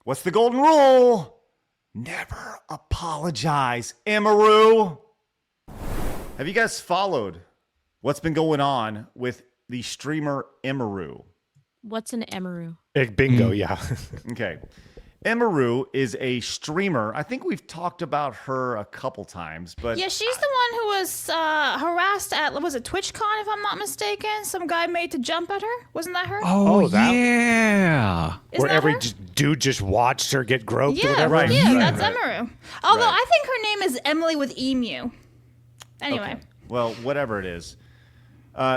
What's the golden rule? Never apologize, Emiru. Have you guys followed what's been going on with the streamer Emiru? What's an Emiru? Bingo, yeah. Okay. Emiru is a streamer. I think we've talked about her a couple times, but Yeah, she's the one who was harassed at, was it TwitchCon, if I'm not mistaken? Some guy made to jump at her. Wasn't that her? Oh, that- yeah. Isn't Where that every her? dude just watched her get groped or Yeah, whatever. right. yeah, Right, that's right. Emiru. Although Right. I think her name is Emily with Emu. Anyway. Okay. Well, whatever it is.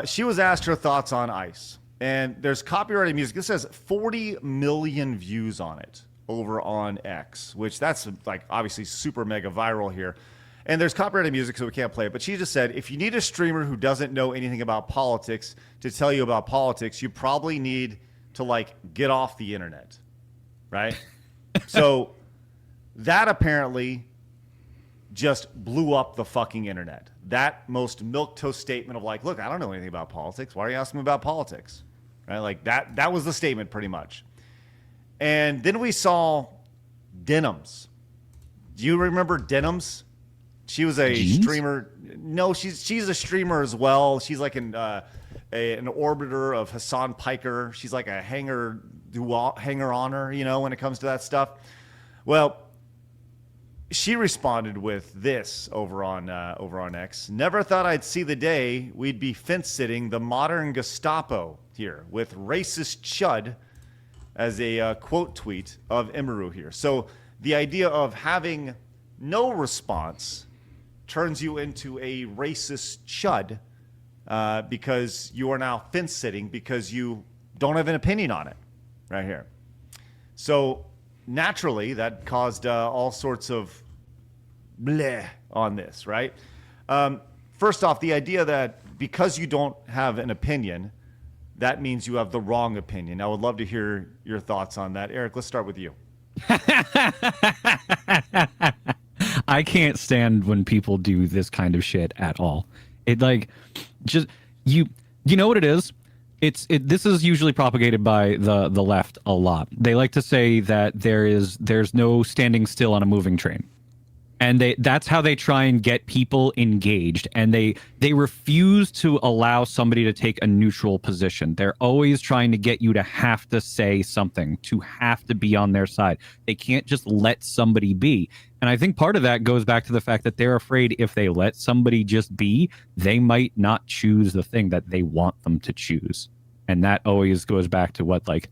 She was asked her thoughts on ICE. And there's copyrighted music. This has 40 million views on it over on X, which that's like obviously super mega viral here. And there's copyrighted music, so we can't play it. But she just said, if you need a streamer who doesn't know anything about politics to tell you about politics, you probably need to like get off the internet, right? So that apparently just blew up the fucking internet. That most milquetoast statement of like, look, I don't know anything about politics. Why are you asking me about politics? Right? Like that was the statement pretty much. And then we saw Denims. Do you remember Denims? She was a Jeans? streamer. No, she's a streamer as well. She's like an orbiter of Hassan Piker. She's like a hanger on her, you know, when it comes to that stuff. Well, she responded with this over on X. Never thought I'd see the day we'd be fence sitting the modern Gestapo here with racist chud as a quote tweet of Emiru here. So the idea of having no response turns you into a racist chud because you are now fence sitting because you don't have an opinion on it right here. So naturally, that caused all sorts of bleh on this, right? First off, the idea that because you don't have an opinion, that means you have the wrong opinion. I would love to hear your thoughts on that. Eric, let's start with you. I can't stand when people do this kind of shit at all. It like just you know what it is? This is usually propagated by the left a lot. They like to say that there's no standing still on a moving train. And that's how they try and get people engaged. And they refuse to allow somebody to take a neutral position. They're always trying to get you to have to say something, to have to be on their side. They can't just let somebody be. And I think part of that goes back to the fact that they're afraid if they let somebody just be, they might not choose the thing that they want them to choose. And that always goes back to what like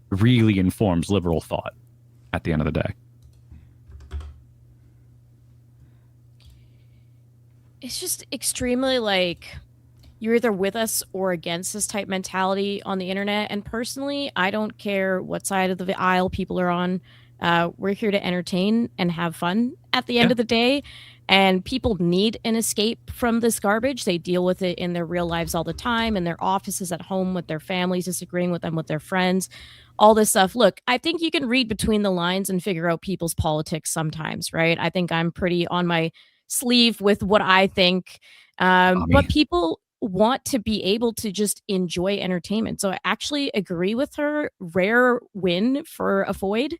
really informs liberal thought at the end of the day. It's just extremely like you're either with us or against this type mentality on the internet. And personally, I don't care what side of the aisle people are on. We're here to entertain and have fun at the end of the day. And people need an escape from this garbage. They deal with it in their real lives all the time, in their offices, at home, with their families, disagreeing with them, with their friends, all this stuff. Look, I think you can read between the lines and figure out people's politics sometimes, right? I think I'm pretty on my sleeve with what I think. But people want to be able to just enjoy entertainment. So I actually agree with her. Rare win for a Foyd.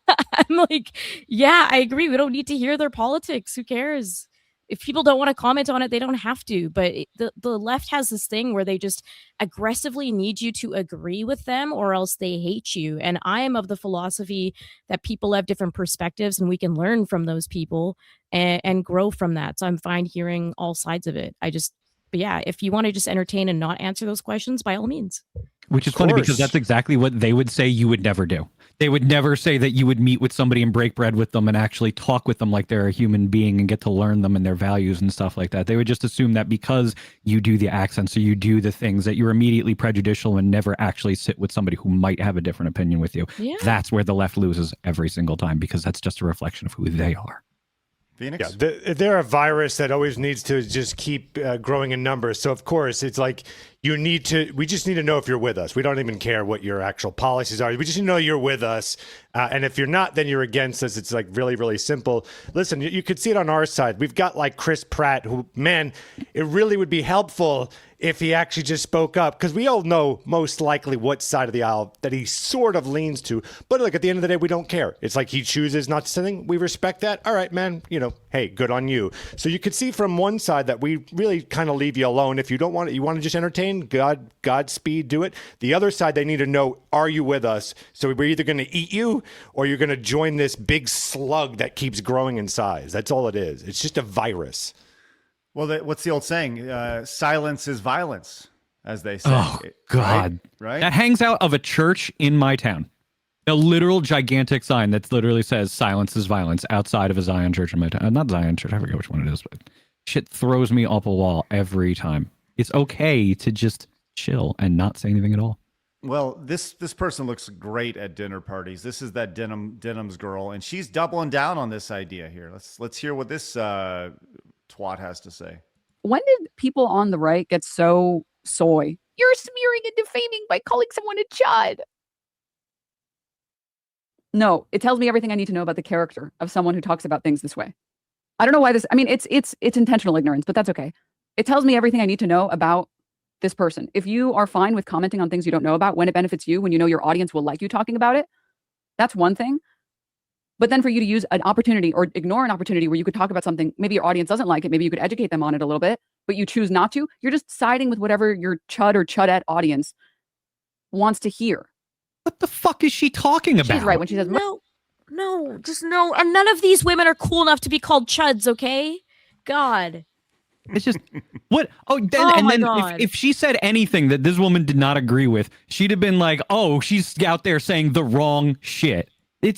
I'm like, yeah, I agree. We don't need to hear their politics. Who cares? If people don't want to comment on it, they don't have to. But the left has this thing where they just aggressively need you to agree with them or else they hate you. And I am of the philosophy that people have different perspectives and we can learn from those people and grow from that. So I'm fine hearing all sides of it. But yeah, if you want to just entertain and not answer those questions, by all means. Which is funny because that's exactly what they would say you would never do. They would never say that you would meet with somebody and break bread with them and actually talk with them like they're a human being and get to learn them and their values and stuff like that. They would just assume that because you do the accents or you do the things that you're immediately prejudicial and never actually sit with somebody who might have a different opinion with you. Yeah. That's where the left loses every single time because that's just a reflection of who they are. Phoenix? Yeah, they're a virus that always needs to just keep growing in numbers. So, of course, it's like we just need to know if you're with us. We don't even care what your actual policies are. We just need to know you're with us. And if you're not, then you're against us. It's like really, really simple. Listen, you could see it on our side. We've got like Chris Pratt, who, man, it really would be helpful if he actually just spoke up, because we all know most likely what side of the aisle that he sort of leans to. But look, at the end of the day, we don't care. It's like he chooses not to say anything. We respect that. All right, man, hey, good on you. So you could see from one side that we really kind of leave you alone. If you don't want it, you want to just entertain, Godspeed, do it. The other side, they need to know, are you with us? So we're either going to eat you or you're going to join this big slug that keeps growing in size. That's all it is. It's just a virus. Well, what's the old saying? Silence is violence, as they say. Oh, God. Right? That hangs out of a church in my town. A literal gigantic sign that literally says silence is violence outside of a Zion church in my town. Not Zion church. I forget which one it is, but shit throws me up a wall every time. It's okay to just chill and not say anything at all. Well, this person looks great at dinner parties. This is that Denims girl, and she's doubling down on this idea here. Let's hear what this twat has to say. When did people on the right get so soy? You're smearing and defaming by calling someone a chud. No, it tells me everything I need to know about the character of someone who talks about things this way. I don't know why this, I mean, it's intentional ignorance, but that's okay. It tells me everything I need to know about this person. If you are fine with commenting on things you don't know about when it benefits you, when you know your audience will like you talking about it, that's one thing. But then for you to use an opportunity or ignore an opportunity where you could talk about something, maybe your audience doesn't like it, maybe you could educate them on it a little bit, but you choose not to, you're just siding with whatever your chud or chudette audience wants to hear. What the fuck is she talking about? She's right when she says, No, just no. And none of these women are cool enough to be called chuds, okay? God. It's just what? Oh, then Oh and my then God. if she said anything that this woman did not agree with, she'd have been like, "Oh, she's out there saying the wrong shit."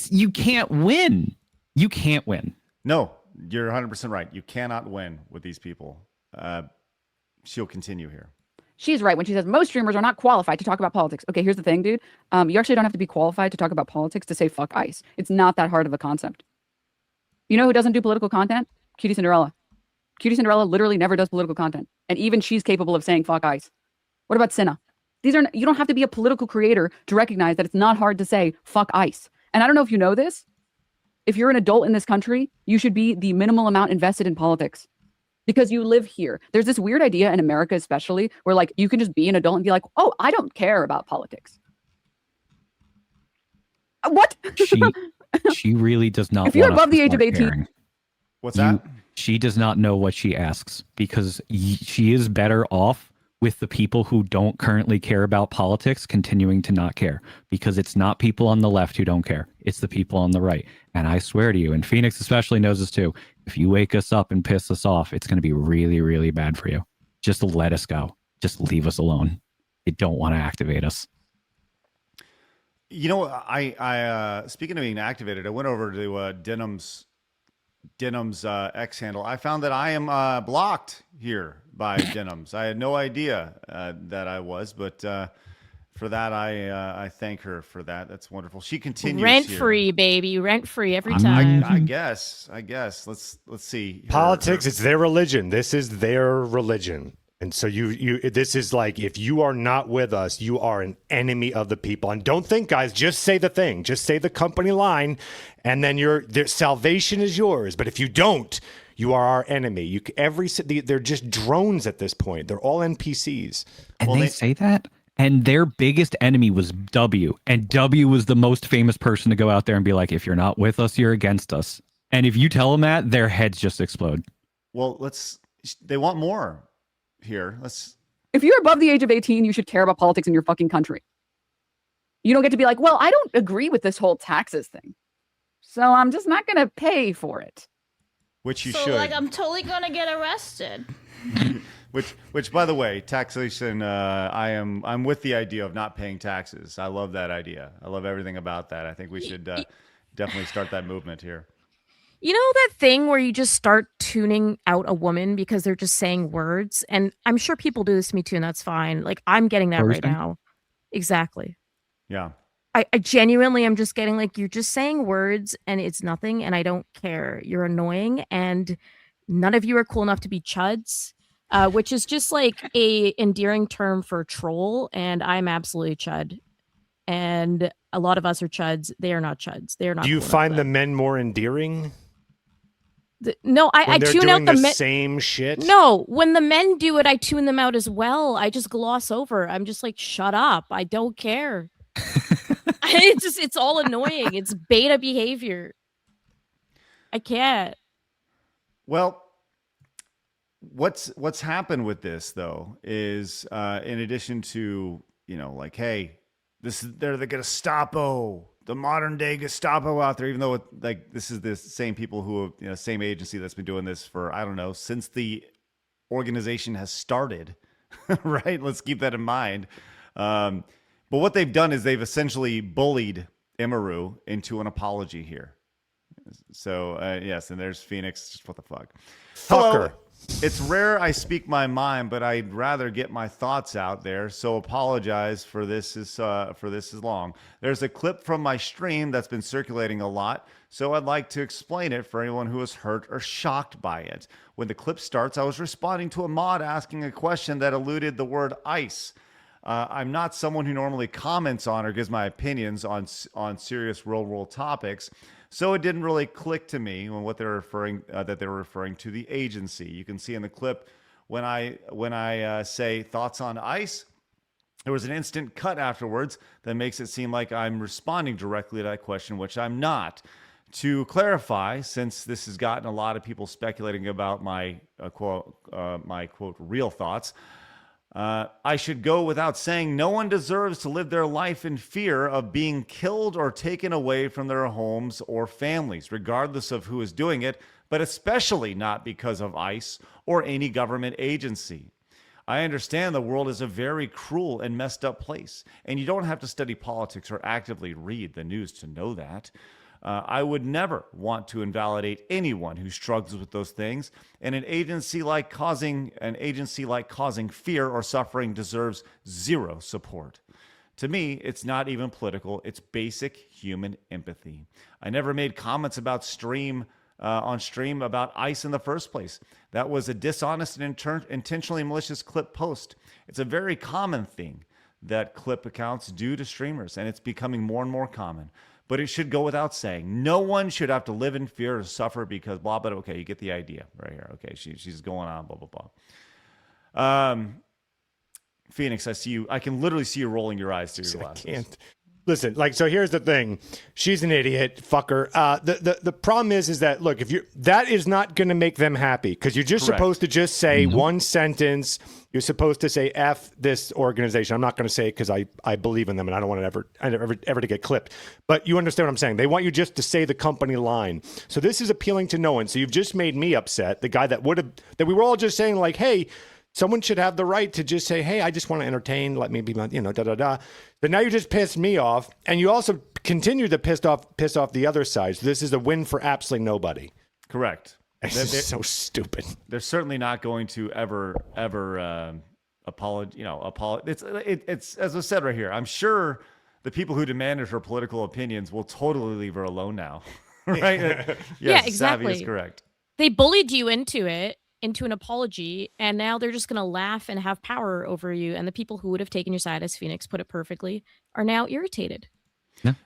You can't win. You can't win. No, you're 100% right. You cannot win with these people. She'll continue here. she's right when she says most streamers are not qualified to talk about politics. Okay, here's the thing, dude. You actually don't have to be qualified to talk about politics to say fuck ICE. It's not that hard of a concept. You know who doesn't do political content? Cutie Cinderella. Cutie Cinderella literally never does political content. And even she's capable of saying fuck ICE. What about Cinna? You don't have to be a political creator to recognize that it's not hard to say fuck ICE. And I don't know if you know this. If you're an adult in this country, you should be the minimal amount invested in politics because you live here. There's this weird idea in America, especially, where like you can just be an adult and be like, oh, I don't care about politics. What? She really does not. If you're want us above the to age of start 18, caring. What's that? She does not know what she asks because she is better off with the people who don't currently care about politics continuing to not care, because it's not people on the left who don't care. It's the people on the right. And I swear to you, and Phoenix especially knows this too, if you wake us up and piss us off, it's going to be really, really bad for you. Just let us go. Just leave us alone. They don't want to activate us. You know, I speaking of being activated, I went over to Denims X handle. I found that I am blocked here by Denims. I had no idea that I was, but for that, I thank her for that. That's wonderful. She continues Rent here. free, baby. Rent free every time. I guess. Let's see. Politics, it's their religion. This is their religion. And so this is like, if you are not with us, you are an enemy of the people. And don't think, guys, just say the thing. Just say the company line, and then their salvation is yours. But if you don't, you are our enemy. They're just drones at this point. They're all NPCs. And they say that? And their biggest enemy was W. And W was the most famous person to go out there and be like, if you're not with us, you're against us. And if you tell them that, their heads just explode. Well, they want more here. if you're above the age of 18, you should care about politics in your fucking country. You don't get to be like, well, I don't agree with this whole taxes thing, so I'm just not going to pay for it. Which you so, should. like, I'm totally gonna get arrested. Which, by the way, taxation. I'm with the idea of not paying taxes. I love that idea. I love everything about that. I think we should definitely start that movement here. You know that thing where you just start tuning out a woman because they're just saying words? And I'm sure people do this to me too, and that's fine. Like, I'm getting that right now. Exactly. Yeah. I genuinely am just getting like, you're just saying words and it's nothing and I don't care. You're annoying and none of you are cool enough to be chuds, which is just like a endearing term for troll, and I'm absolutely chud. And a lot of us are chuds. They are not chuds. They are not. Do you cool find enough the for men more endearing? No, when I they're tune out doing the the men. same shit? No, when the men do it, I tune them out as well. I just gloss over. I'm just like, shut up. I don't care. It's all annoying. It's beta behavior. I can't. Well, what's happened with this though is in addition to, like, hey, they're the Gestapo, the modern day Gestapo out there, even though this is the same people who have, same agency that's been doing this for, I don't know, since the organization has started. Right, let's keep that in mind. But what they've done is they've essentially bullied Emiru into an apology here. So yes, and there's Phoenix. Just what the fuck? Fucker. It's rare I speak my mind, but I'd rather get my thoughts out there. So apologize for this is long. There's a clip from my stream that's been circulating a lot, so I'd like to explain it for anyone who was hurt or shocked by it. When the clip starts, I was responding to a mod asking a question that eluded the word ice. I'm not someone who normally comments on or gives my opinions on serious real world topics. So it didn't really click to me when what they're referring that they were referring to the agency. You can see in the clip when I say thoughts on ICE, there was an instant cut afterwards that makes it seem like I'm responding directly to that question, which I'm not. To clarify, since this has gotten a lot of people speculating about my quote real thoughts. I should go without saying no one deserves to live their life in fear of being killed or taken away from their homes or families, regardless of who is doing it, but especially not because of ICE or any government agency. I understand the world is a very cruel and messed up place, and you don't have to study politics or actively read the news to know that. I would never want to invalidate anyone who struggles with those things, and an agency like causing fear or suffering deserves zero support. To me, it's not even political. It's basic human empathy. I never made comments about on stream about ICE in the first place. That was a dishonest and intentionally malicious clip post. It's a very common thing that clip accounts do to streamers, and it's becoming more and more common. But it should go without saying, no one should have to live in fear or suffer because blah, blah. Okay, you get the idea right here. Okay, she's going on, blah, blah, blah. Phoenix, I see you. I can literally see you rolling your eyes through your glasses. I can't. Listen, so here's the thing. She's an idiot, fucker. The problem is that, look, that is not going to make them happy because you're just supposed to just say one sentence. You're supposed to say F this organization. I'm not going to say it because I believe in them and I don't want it ever to get clipped. But you understand what I'm saying. They want you just to say the company line. So this is appealing to no one. So you've just made me upset. The guy that we were all just saying like, hey, someone should have the right to just say, hey, I just want to entertain. Let me be my, da-da-da. But now you just pissed me off. And you also continue to piss off the other side. So this is a win for absolutely nobody. Correct. It's so stupid. They're certainly not going to ever apologize. It's as I said right here. I'm sure the people who demanded her political opinions will totally leave her alone now. Right? Yes, yeah, exactly. Savvy is correct. They bullied you into an apology, and now they're just going to laugh and have power over you. And the people who would have taken your side, as Phoenix put it perfectly, are now irritated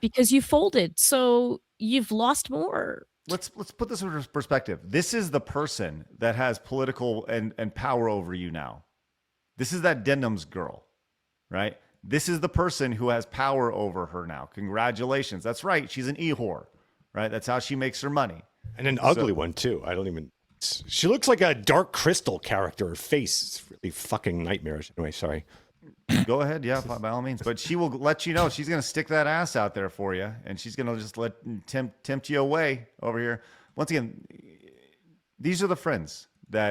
because you folded. So you've lost more. Let's put this in perspective. This is the person that has political and power over you now. This is that Denims girl, right? This is the person who has power over her now. Congratulations. That's right. She's an e-whore, right? That's how she makes her money. And an ugly one, too. She looks like a Dark Crystal character. Her face is really fucking nightmarish. Anyway, sorry. Go ahead, yeah, by all means. But she will let you know she's going to stick that ass out there for you, and she's going to just tempt you away over here. Once again, these are the friends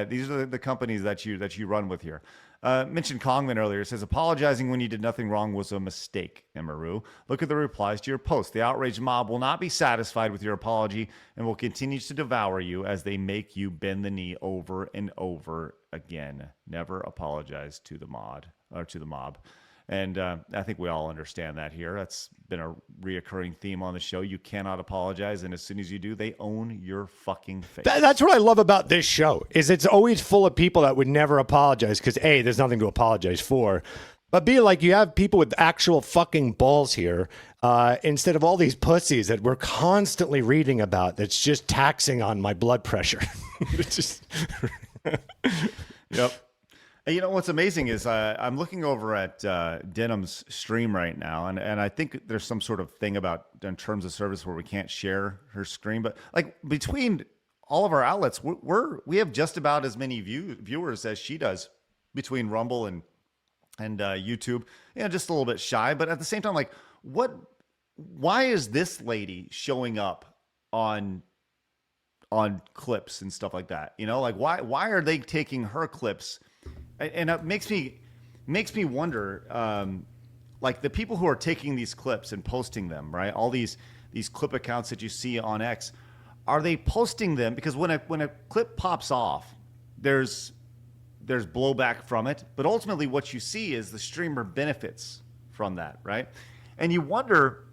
these are the companies that you run with here. Mentioned Kongman earlier. Says apologizing when you did nothing wrong was a mistake. Emiru, look at the replies to your post. The outraged mob will not be satisfied with your apology and will continue to devour you as they make you bend the knee over and over again. Never apologize to the mob. And I think we all understand that here. That's been a reoccurring theme on the show. You cannot apologize, and as soon as you do, they own your fucking face. That's what I love about this show, is it's always full of people that would never apologize because, A, there's nothing to apologize for, But be like, you have people with actual fucking balls here, instead of all these pussies that we're constantly reading about. That's just taxing on my blood pressure. It's just Yep. And you know what's amazing is I'm looking over at Denims stream right now, and I think there's some sort of thing about in terms of service where we can't share her screen. But like between all of our outlets, we have just about as many viewers as she does between Rumble and YouTube. You know, just a little bit shy, but at the same time, like, why is this lady showing up on clips and stuff like that? You know, like why are they taking her clips? And it makes me wonder, like the people who are taking these clips and posting them, right? All these clip accounts that you see on X, are they posting them because when a clip pops off, there's blowback from it, but ultimately what you see is the streamer benefits from that, right? And you wonder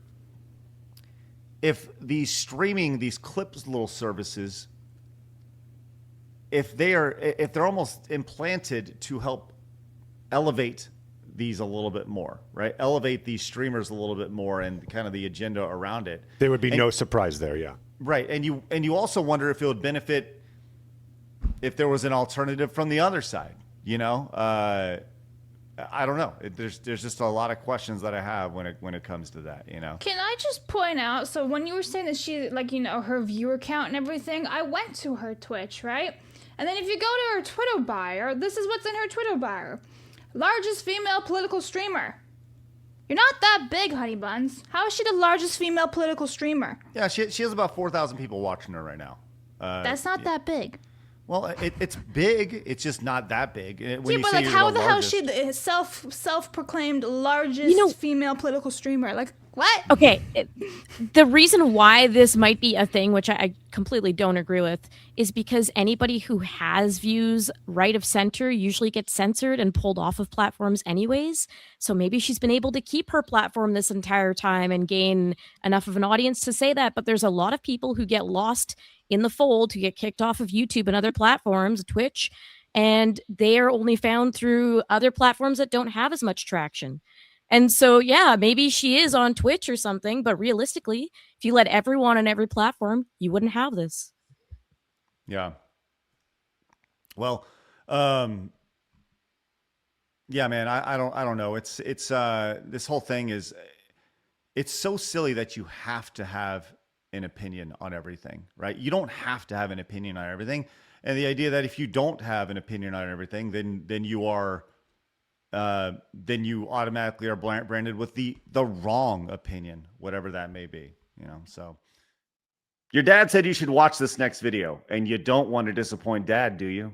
if these clips little services, if they're almost implanted to help elevate these a little bit more, right? Elevate these streamers a little bit more and kind of the agenda around it. there would be no surprise there. Yeah. Right. And you also wonder if it would benefit if there was an alternative from the other side, you know? I don't know. There's just a lot of questions that I have when it comes to that, you know? Can I just point out, so when you were saying that she, like, you know, her viewer count and everything, I went to her Twitch, right? And then if you go to her Twitter bio, this is what's in her Twitter bio. Largest female political streamer. You're not that big, honey buns. How is she the largest female political streamer? Yeah, she has about 4,000 people watching her right now. That's not that big. Well, it's big. It's just not that big. When you But say like, you're how the the hell is largest- she the self-proclaimed largest female political streamer? Like, what? Okay, the reason why this might be a thing, which I completely don't agree with, is because anybody who has views right of center usually gets censored and pulled off of platforms anyways. So maybe she's been able to keep her platform this entire time and gain enough of an audience to say that. But there's a lot of people who get lost in the fold, who get kicked off of YouTube and other platforms, Twitch, and they are only found through other platforms that don't have as much traction. And so, yeah, maybe she is on Twitch or something, but realistically, if you let everyone on every platform, you wouldn't have this. Yeah. Well, yeah, man, I don't know. It's this whole thing is, it's so silly that you have to have an opinion on everything, right? You don't have to have an opinion on everything. And the idea that if you don't have an opinion on everything, then you automatically are branded with the wrong opinion, whatever that may be, you know? So your dad said you should watch this next video, and you don't want to disappoint dad, do you?